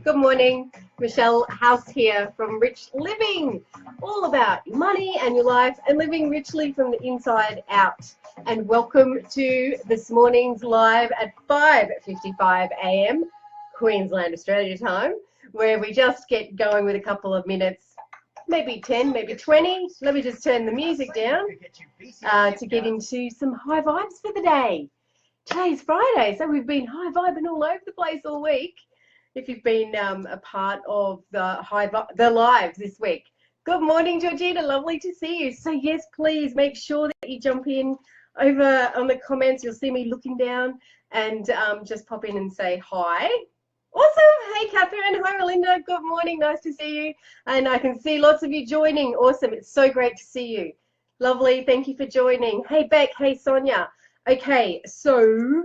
Good morning. Michelle House here from Rich Living, all about your money and your life and living richly from the inside out. And welcome to this morning's live at 5:55 a.m. Queensland, Australia time, where we just get going with a couple of minutes, maybe 10, maybe 20. Let me just turn the music down to get into some high vibes for the day. Today's Friday, so we've been high vibing all over the place all week. If you've been a part of the lives this week. Good morning, Georgina. Lovely to see you. So yes, please make sure that you jump in over on the comments. You'll see me looking down and just pop in and say hi. Awesome. Hey, Catherine. Hi, Melinda. Good morning. Nice to see you. And I can see lots of you joining. Awesome. It's so great to see you. Lovely. Thank you for joining. Hey, Beck. Hey, Sonia. Okay, so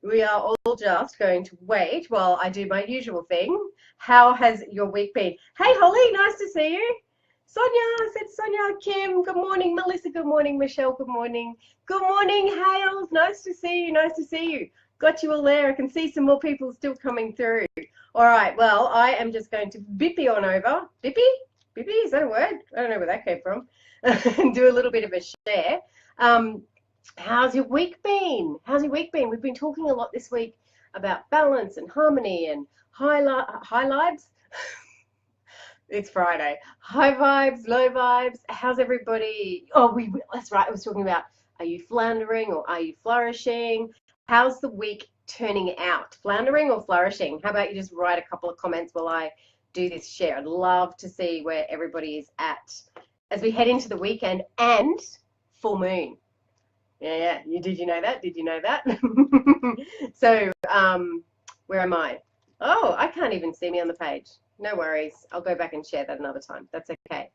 we are all just going to wait while I do my usual thing. How has your week been? Hey, Holly, nice to see you. Sonia, I said Sonia, Kim, good morning. Melissa, good morning. Michelle, good morning. Good morning, Hales. Nice to see you. Nice to see you. Got you all there. I can see some more people still coming through. All right, well, I am just going to bippy on over. Bippy? Bippy, is that a word? I don't know where that came from. And do a little bit of a share. How's your week been? How's your week been? We've been talking a lot this week about balance and harmony and high vibes. It's Friday. High vibes, low vibes. How's everybody? Oh, that's right. I was talking about, are you floundering or are you flourishing? How's the week turning out? Floundering or flourishing? How about you just write a couple of comments while I do this share? I'd love to see where everybody is at as we head into the weekend and full moon. Yeah. Did you know that? Did you know that? So, where am I? Oh, I can't even see me on the page. No worries. I'll go back and share that another time. That's okay.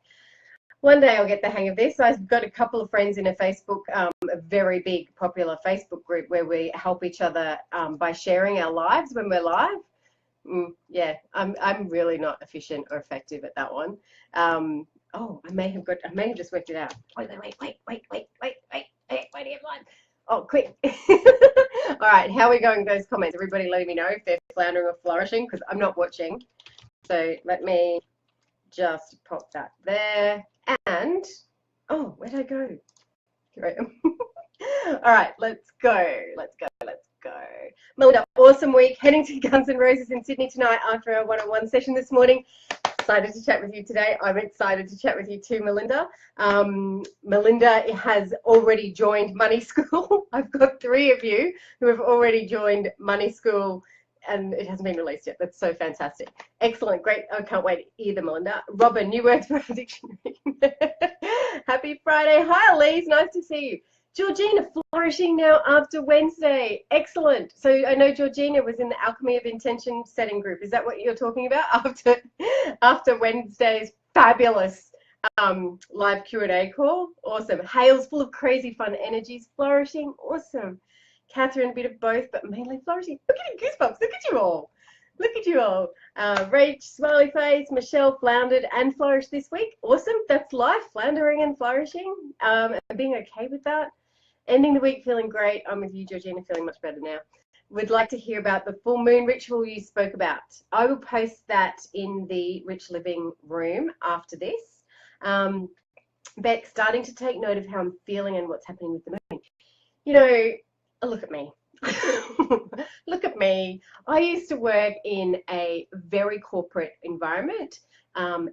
One day I'll get the hang of this. I've got a couple of friends in a Facebook, a very big, popular Facebook group where we help each other by sharing our lives when we're live. Yeah, I'm really not efficient or effective at that one. Oh, I may have just worked it out. Wait. Oh, quick. All right, how are we going with those comments? Everybody letting me know if they're floundering or flourishing, because I'm not watching. So let me just pop that there. And, oh, where'd I go? Here I am. All right, let's go. Melinda, awesome week. Heading to Guns N' Roses in Sydney tonight after our one-on-one session this morning. Excited to chat with you today. I'm excited to chat with you too, Melinda. Melinda has already joined Money School. I've got 3 of you who have already joined Money School, and it hasn't been released yet. That's so fantastic. Excellent, great. I can't wait either, Melinda. Robin, new words for our dictionary. Happy Friday. Hi, Elise. Nice to see you. Georgina, flourishing now after Wednesday. Excellent. So I know Georgina was in the Alchemy of Intention setting group. Is that what you're talking about after Wednesday's fabulous live Q&A call? Awesome. Hale's full of crazy fun energies. Flourishing. Awesome. Catherine, a bit of both, but mainly flourishing. Look at you, goosebumps. Look at you all. Look at you all. Rach, smiley face. Michelle floundered and flourished this week. Awesome. That's life, floundering and flourishing. And being okay with that. Ending the week feeling great. I'm with you, Georgina, feeling much better now. Would like to hear about the full moon ritual you spoke about. I will post that in the Rich Living room after this. Beck, starting to take note of how I'm feeling and what's happening with the moon. You know, look at me. Look at me. I used to work in a very corporate environment,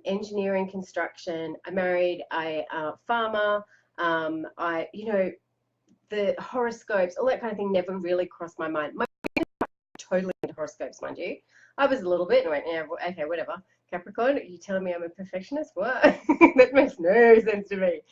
engineering, construction. I married a farmer. The horoscopes, all that kind of thing never really crossed my mind. My totally into horoscopes, mind you. I was a little bit and went, yeah, okay, whatever. Capricorn, are you telling me I'm a perfectionist? What? That makes no sense to me.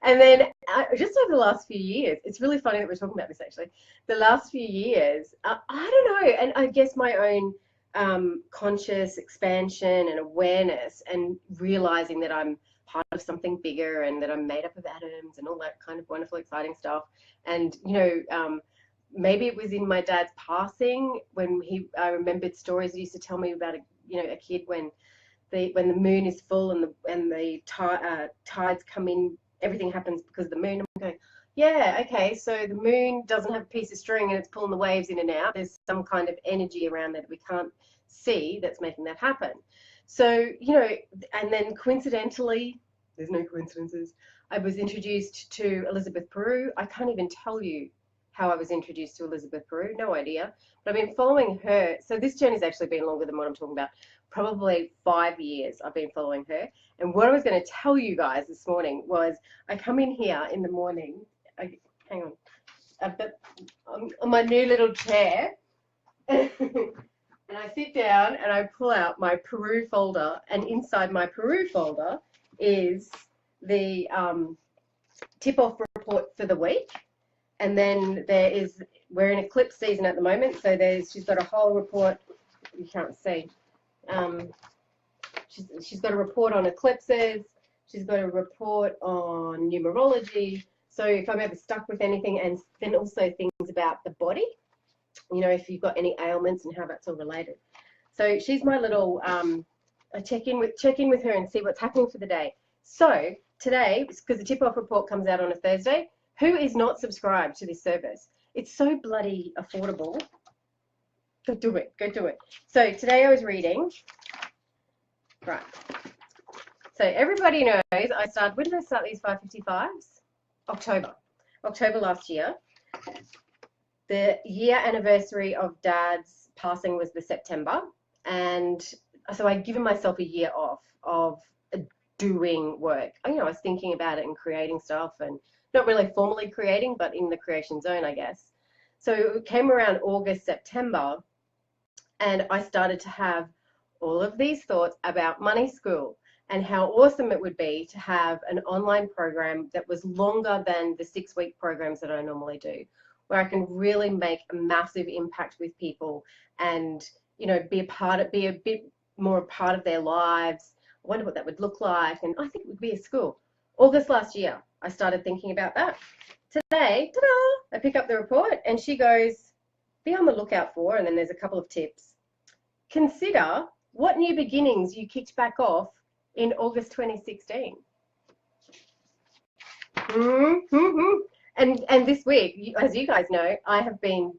And then just over the last few years, it's really funny that we're talking about this actually. The last few years, I don't know, and I guess my own conscious expansion and awareness and realizing that I'm part of something bigger and that I'm made up of atoms and all that kind of wonderful, exciting stuff. And, maybe it was in my dad's passing when I remembered stories he used to tell me about, a kid when the moon is full and the tides come in, everything happens because of the moon. I'm going, yeah, okay, so the moon doesn't have a piece of string and it's pulling the waves in and out. There's some kind of energy around that we can't C that's making that happen. So, you know, and then coincidentally, there's no coincidences, I was introduced to Elizabeth Peru. I can't even tell you how I was introduced to Elizabeth Peru, no idea. But I've been following her. So this journey's actually been longer than what I'm talking about. Probably 5 years I've been following her. And what I was going to tell you guys this morning was I come in here in the morning. Hang on. I've got on my new little chair. And I sit down and I pull out my Peru folder. And inside my Peru folder is the tip-off report for the week. And then we're in eclipse season at the moment, so she's got a whole report. You can't see. She's got a report on eclipses. She's got a report on numerology. So if I'm ever stuck with anything, and then also things about the body, you know, if you've got any ailments and how that's all related. So she's my little I check in with her and see what's happening for the day. So today, because the tip-off report comes out on a Thursday, who is not subscribed to this service? It's so bloody affordable. Go do it. Go do it. So today I was reading. Right. So everybody knows I started. When did I start these 555s? October last year. The year anniversary of Dad's passing was the September. And so I'd given myself a year off of doing work. You know, I was thinking about it and creating stuff, and not really formally creating, but in the creation zone, I guess. So it came around August, September, and I started to have all of these thoughts about Money School and how awesome it would be to have an online program that was longer than the 6-week programs that I normally do, where I can really make a massive impact with people and, you know, be a bit more a part of their lives. I wonder what that would look like, and I think it would be a school. August last year, I started thinking about that. Today, ta-da, I pick up the report and she goes, be on the lookout for, and then there's a couple of tips. Consider what new beginnings you kicked back off in August 2016. And this week, as you guys know, I have been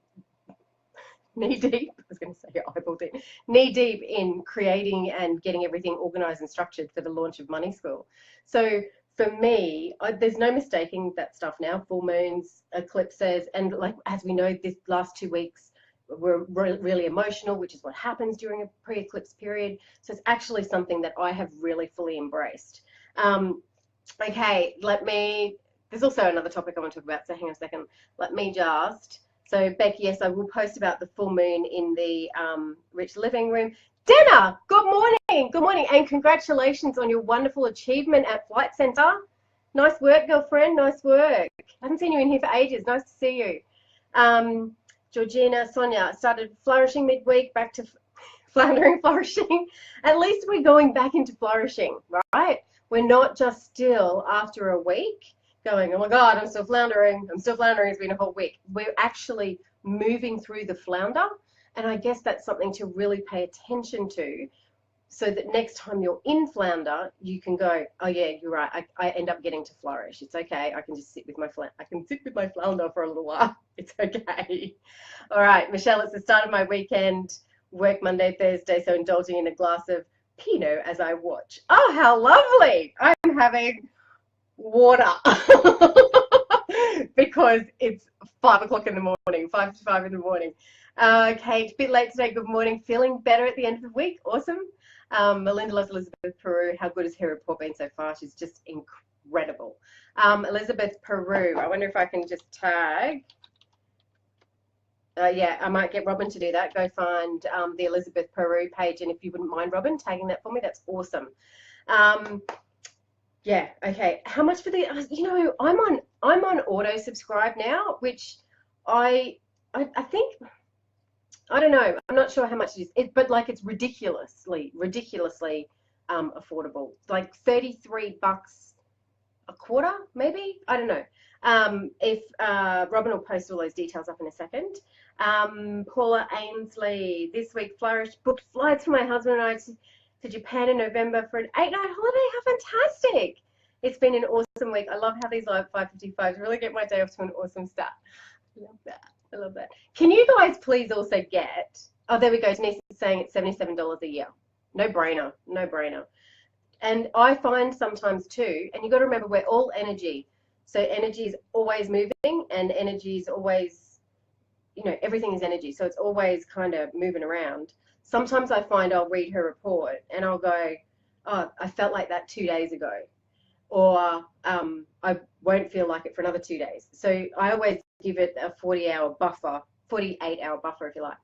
knee-deep, I was going to say eyeball deep, knee-deep in creating and getting everything organised and structured for the launch of Money School. So for me, there's no mistaking that stuff now. Full moons, eclipses, and like as we know, this last 2 weeks were really emotional, which is what happens during a pre-eclipse period. So it's actually something that I have really fully embraced. Okay, there's also another topic I want to talk about, so hang on a second. Let me just, so Becky, yes, I will post about the full moon in the Rich Living Room. Dana, good morning, and congratulations on your wonderful achievement at Flight Centre. Nice work, girlfriend, nice work. I haven't seen you in here for ages, nice to see you. Georgina, Sonia, started flourishing midweek, back to flourishing. At least we're going back into flourishing, right? We're not just still after a week going, oh my God, I'm still floundering, it's been a whole week. We're actually moving through the flounder. And I guess that's something to really pay attention to, so that next time you're in flounder, you can go, oh yeah, you're right. I end up getting to flourish. It's okay. I can just sit with my flounder for a little while. It's okay. All right, Michelle, it's the start of my weekend. Work Monday, Thursday, so indulging in a glass of Pinot as I watch. Oh, how lovely. I'm having water because it's 5 o'clock in the morning, 5:55 in the morning. Kate, a bit late today. Good morning. Feeling better at the end of the week. Awesome. Melinda loves Elizabeth Peru. How good has her report been so far? She's just incredible. Elizabeth Peru. I wonder if I can just tag. Yeah, I might get Robin to do that. Go find the Elizabeth Peru page, and if you wouldn't mind, Robin, tagging that for me, that's awesome. Yeah. Okay. How much for the? You know, I'm on auto subscribe now, which I think. I don't know. I'm not sure how much it is, but like it's ridiculously affordable. Like $33 a quarter, maybe. I don't know. If Robin will post all those details up in a second. Paula Ainsley, this week flourished, booked flights for my husband and I to Japan in November for an 8-night holiday. How fantastic! It's been an awesome week. I love how these live 555s really get my day off to an awesome start. I love that. I love that. Can you guys please also get, Oh, there we go. Denise is saying it's $77 a year. No brainer, no brainer. And I find sometimes too, and you've got to remember we're all energy. So energy is always moving and energy is always, you know, everything is energy. So it's always kind of moving around. Sometimes I find I'll read her report and I'll go, oh, I felt like that 2 days ago. Or I won't feel like it for another 2 days. So I always give it a 48-hour buffer if you like.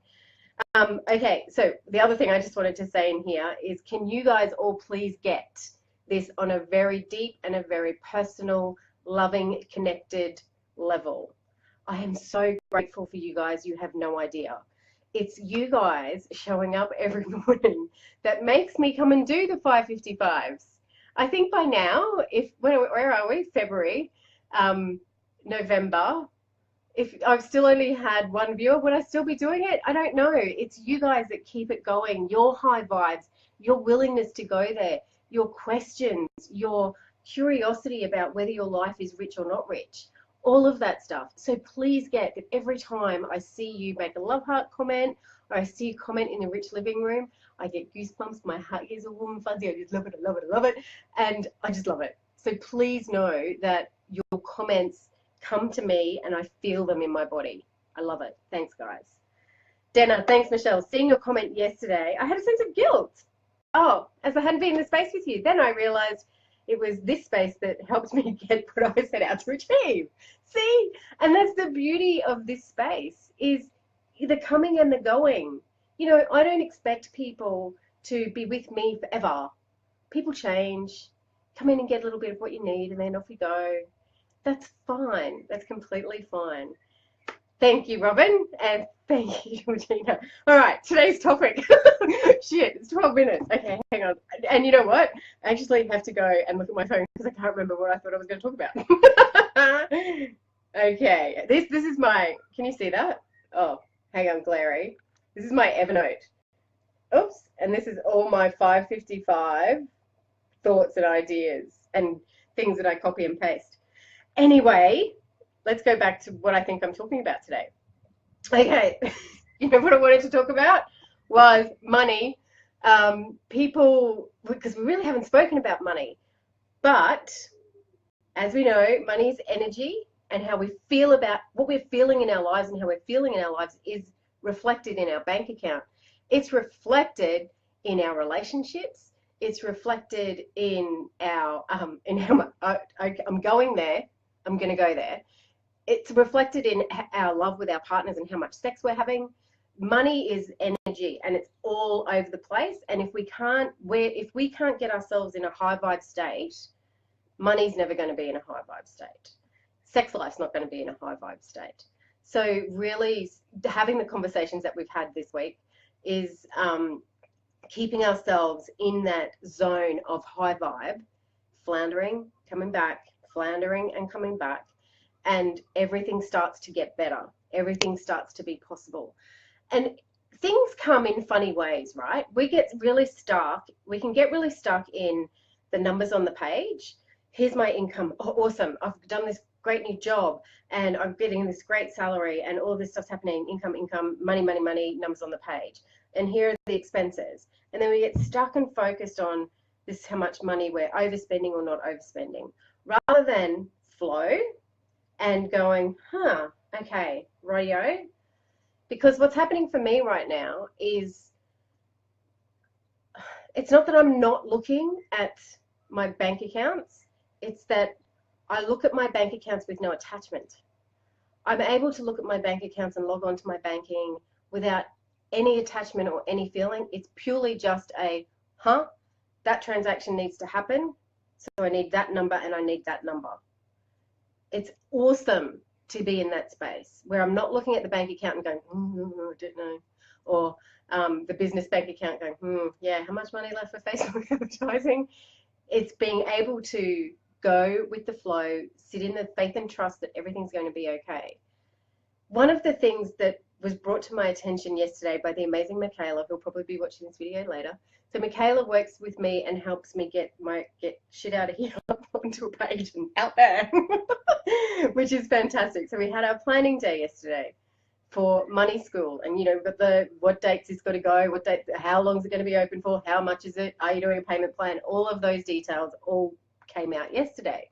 Okay, so the other thing I just wanted to say in here is, can you guys all please get this on a very deep and a very personal, loving, connected level? I am so grateful for you guys. You have no idea. It's you guys showing up every morning that makes me come and do the 555s. I think by now, where are we? February, November. If I've still only had one viewer, would I still be doing it? I don't know. It's you guys that keep it going. Your high vibes, your willingness to go there, your questions, your curiosity about whether your life is rich or not rich, all of that stuff. So please get that every time I see you make a love heart comment or I see you comment in the Rich Living Room, I get goosebumps. My heart is a warm fuzzy. I just love it. I love it. I love it. And I just love it. So please know that your comments come to me and I feel them in my body. I love it. Thanks, guys. Dana, thanks, Michelle. Seeing your comment yesterday, I had a sense of guilt. Oh, as I hadn't been in the space with you. Then I realized it was this space that helped me get what I set out to achieve. See? And that's the beauty of this space, is the coming and the going. You know, I don't expect people to be with me forever. People change. Come in and get a little bit of what you need and then off you go. That's fine. That's completely fine. Thank you, Robin, and thank you, Georgina. All right, today's topic. Shit, it's 12 minutes. Okay, hang on. And you know what? I actually have to go and look at my phone because I can't remember what I thought I was going to talk about. Okay, this is my, can you see that? Oh, hang on, glary. This is my Evernote. Oops, and this is all my 555 thoughts and ideas and things that I copy and paste. Anyway, let's go back to what I think I'm talking about today. Okay, you know what I wanted to talk about was money. People, because we really haven't spoken about money, but as we know, money is energy, and how we feel about what we're feeling in our lives and how we're feeling in our lives is reflected in our bank account. It's reflected in our relationships. It's reflected in our, I'm going there. I'm going to go there. It's reflected in our love with our partners and how much sex we're having. Money is energy and it's all over the place. And if we can't get ourselves in a high vibe state, money's never going to be in a high vibe state. Sex life's not going to be in a high vibe state. So really having the conversations that we've had this week is keeping ourselves in that zone of high vibe, floundering, coming back, floundering and coming back, and everything starts to get better. Everything starts to be possible. And things come in funny ways, right? We get really stuck. We can get really stuck in the numbers on the page. Here's my income. Oh, awesome. I've done this great new job and I'm getting this great salary and all this stuff's happening. Income, money, numbers on the page. And here are the expenses. And then we get stuck and focused on this, how much money we're overspending or not overspending, rather than flow and going, okay, rightio. Because what's happening for me right now is, it's not that I'm not looking at my bank accounts, it's that I look at my bank accounts with no attachment. I'm able to look at my bank accounts and log on to my banking without any attachment or any feeling. It's purely just a, that transaction needs to happen, so I need that number and I need that number. It's awesome to be in that space where I'm not looking at the bank account and going, I don't know, or the business bank account going, yeah, how much money left for Facebook advertising? It's being able to go with the flow, sit in the faith and trust that everything's going to be okay. One of the things that was brought to my attention yesterday by the amazing Michaela, who'll probably be watching this video later. So Michaela works with me and helps me get shit out of here onto a page and out there, which is fantastic. So we had our planning day yesterday. for money school, and we've got the what dates it's got to go, what date, how long is it going to be open for, how much is it, are you doing a payment plan, all of those details all came out yesterday.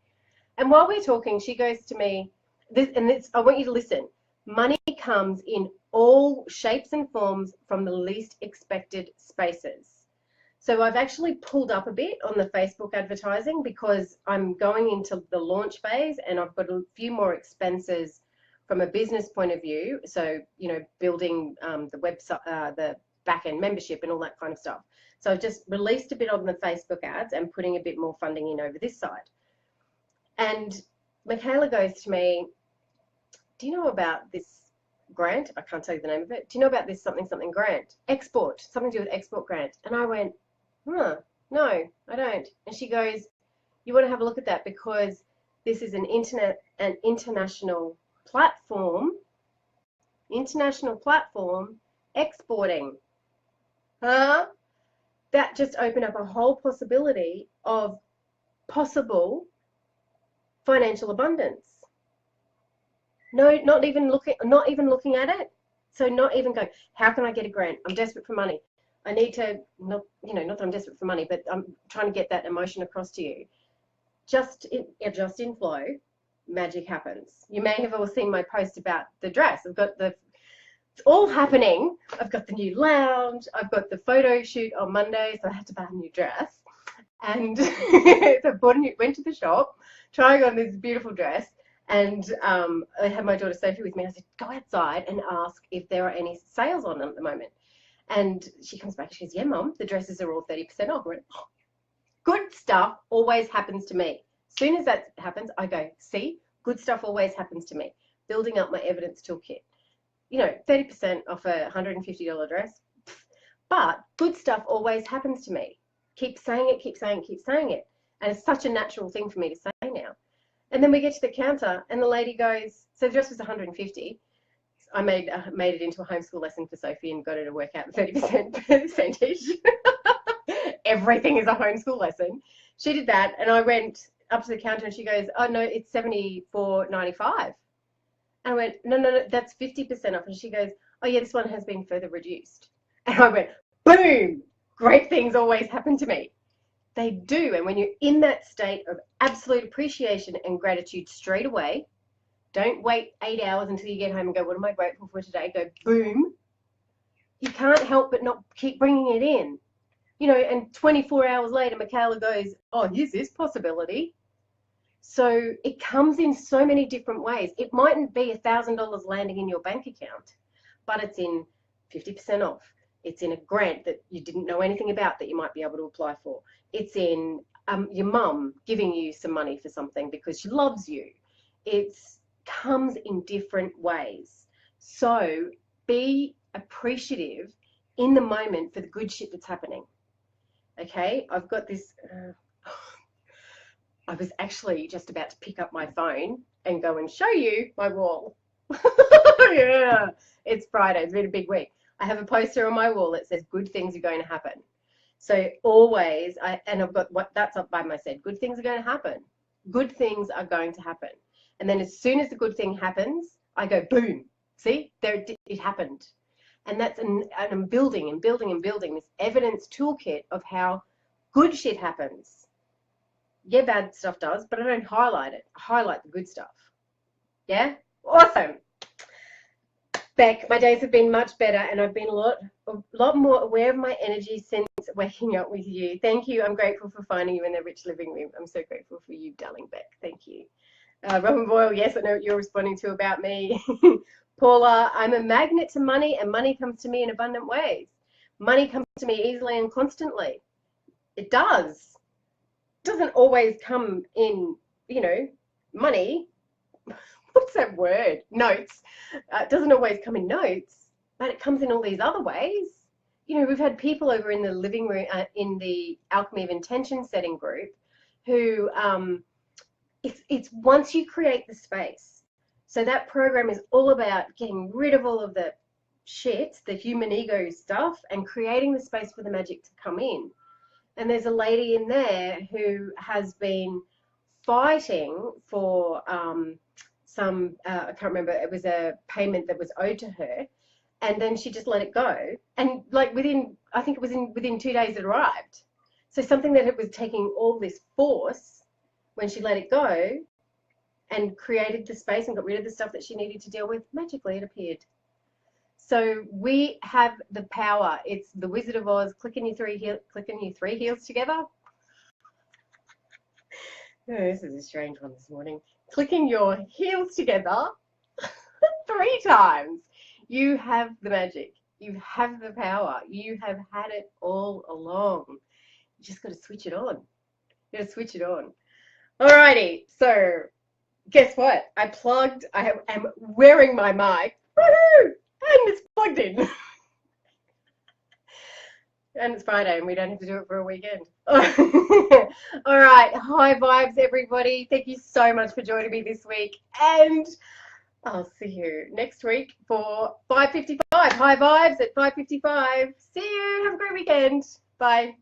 And while we're talking, she goes to me, this, I want you to listen. Money comes in all shapes and forms from the least expected spaces. So I've actually pulled up a bit on the Facebook advertising because I'm going into the launch phase and I've got a few more expenses from a business point of view. So, building the website, the back-end membership and all that kind of stuff. So I've just released a bit on the Facebook ads and putting a bit more funding in over this side. And Michaela goes to me, do you know about this grant? I can't tell you the name of it. Do you know about this something grant? Export, something to do with export grant. And I went, no, I don't. And she goes, you want to have a look at that because this is an international platform exporting. Huh? That just opened up a whole possibility of possible financial abundance. No, not even looking at it. So not even going, how can I get a grant? I'm desperate for money. I need to, not that I'm desperate for money, but I'm trying to get that emotion across to you. Just in flow, magic happens. You may have all seen my post about the dress. It's all happening. I've got the new lounge. I've got the photo shoot on Monday, so I had to buy a new dress. And so I went to the shop, trying on this beautiful dress, and I had my daughter Sophie with me. I said, go outside and ask if there are any sales on them at the moment. And she comes back, she goes, yeah, Mum, the dresses are all 30% off. I went, oh, good stuff always happens to me. As soon as that happens, I go, see, good stuff always happens to me. Building up my evidence toolkit. 30% off a $150 dress. But good stuff always happens to me. Keep saying it, keep saying it, keep saying it. And it's such a natural thing for me to say now. And then we get to the counter and the lady goes, so the dress was $150. I made it into a homeschool lesson for Sophie and got her to work out the 30% percentage. Everything is a homeschool lesson. She did that, and I went up to the counter and she goes, oh no, it's $74.95. And I went, no, that's 50% off. And she goes, oh yeah, this one has been further reduced. And I went, boom, great things always happen to me. They do, and when you're in that state of absolute appreciation and gratitude straight away, don't wait 8 hours until you get home and go, what am I grateful for today? Go, boom. You can't help but not keep bringing it in. And 24 hours later, Michaela goes, oh, here's this possibility. So it comes in so many different ways. It mightn't be $1,000 landing in your bank account, but it's in 50% off. It's in a grant that you didn't know anything about that you might be able to apply for. It's in your mum giving you some money for something because she loves you. It comes in different ways. So be appreciative in the moment for the good shit that's happening. Okay, I've got this. I was actually just about to pick up my phone and go and show you my wall. Yeah, it's Friday. It's been a big week. I have a poster on my wall that says good things are going to happen. So always, I've got that's up by my said, good things are going to happen. Good things are going to happen. And then as soon as the good thing happens, I go, boom, see, there it happened. And I'm building and building and building this evidence toolkit of how good shit happens. Yeah, bad stuff does, but I don't highlight it. I highlight the good stuff. Yeah? Awesome. Beck, my days have been much better and I've been a lot more aware of my energy since waking up with you. Thank you. I'm grateful for finding you in the Rich Living Room. I'm so grateful for you, darling Beck. Thank you. Robin Boyle, yes, I know what you're responding to about me. Paula, I'm a magnet to money and money comes to me in abundant ways. Money comes to me easily and constantly. It does. It doesn't always come in, money. What's that word? Notes. It doesn't always come in notes, but it comes in all these other ways. We've had people over in the living room, in the Alchemy of Intention setting group, who it's once you create the space. So that program is all about getting rid of all of the shit, the human ego stuff, and creating the space for the magic to come in. And there's a lady in there who has been fighting for I can't remember, it was a payment that was owed to her, and then she just let it go, and like I think it was within 2 days it arrived. So something that it was taking all this force, when she let it go and created the space and got rid of the stuff that she needed to deal with, magically it appeared. So we have the power. It's the Wizard of Oz, clicking your three heels together. Oh, this is a strange one this morning. Clicking your heels together 3 times. You have the magic. You have the power. You have had it all along. You just got to switch it on. You got to switch it on. Alrighty, so guess what? I am wearing my mic. Woohoo! And it's plugged in. And it's Friday and we don't have to do it for a weekend. All right, high vibes, everybody. Thank you so much for joining me this week. And I'll see you next week for 5:55. High vibes at 5:55. See you. Have a great weekend. Bye.